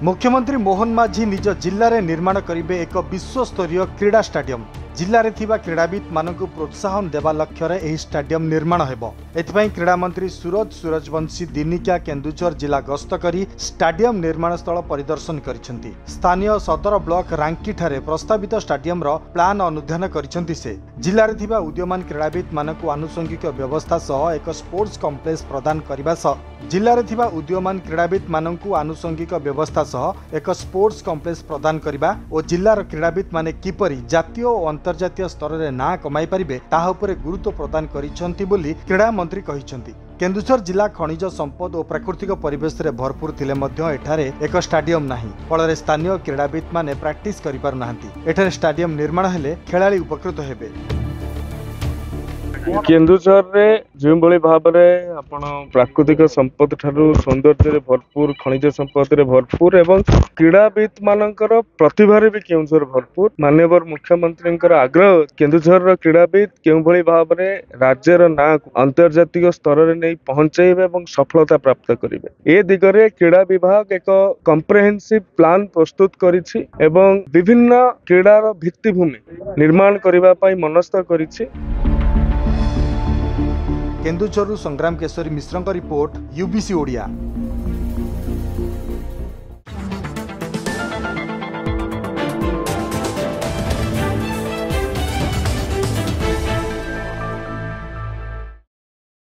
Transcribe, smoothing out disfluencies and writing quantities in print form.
मुख्यमंत्री मोहन माझी निज जिले में निर्माण करेंगे एक विश्वस्तरीय क्रीड़ा स्टाडियम। जिले में थिबा क्रीड़ाविद मानक प्रोत्साहन देवा लक्ष्य यह स्टाडियम निर्माण होब। एथिपाई क्रीड़ा मंत्री सूरजवंशी दिनिकिया केन्दुझर जिला गस्त करी स्टाडियम निर्माण स्थल परिदर्शन करिसेंती। स्थानीय सदर ब्लॉक रांकी ठारे प्रस्तावित स्टाडियम रो प्लान अनुध्यान करिसेंती से। जिले में थिबा उदीयमान क्रीड़ाविद मानक आनुषंगिक व्यवस्था सह एक स्पोर्ट्स कॉम्प्लेक्स प्रदान करने सह जिले में थिबा उदीयमान क्रीड़ाविद मानक आनुषंगिक व्यवस्था सह एक स्पोर्ट्स कॉम्प्लेक्स प्रदान करने और जिलार क्रीड़ाविद माने किपरि जातीय और अंतर्जातीय स्तर में ना कमाई पारिबे ताहा उपरे गुरुत्व प्रदान करिसेंती बोली क्रीड़ा मंत्री कहिसेंती। केन्दुझर जिला खनिज संपद और प्राकृतिक परिवेश रे भरपूर थिले मध्य एठारे एक स्टाडियम नाही, फल स्थानीय क्रीड़ाविद माने प्रैक्टिस करि पारु नाहंती। एठारे स्टाडियम निर्माण हेले खेलाड़ी उपकृत हेबे। केन्दुझर रे जो भाव में आपण प्राकृतिक संपद ठारू सौंदर्य भरपूर खनिज संपद रे भरपूर एवं क्रीड़ाविद मानकर प्रतिभारे भी केन्दुझर भरपूर। माननीय मुख्यमंत्री आग्रह केन्दुझर क्रीड़ाविद के भाव में राज्यर ना अंतर्जातिक स्तर में नहीं पहुंचाइबे एवं सफलता प्राप्त करेंगे। ए दिगरे क्रीड़ा विभाग एक कम्प्रेहेंसिव प्लान प्रस्तुत करिछि एवं विभिन्न क्रीड़ार भित्तिभूमि निर्माण करबा पई मनस्थ करिछि। केन्दुझरु संग्राम केशरी मिश्रଙ୍କ रिपोर्ट यूबीसी ओडिया।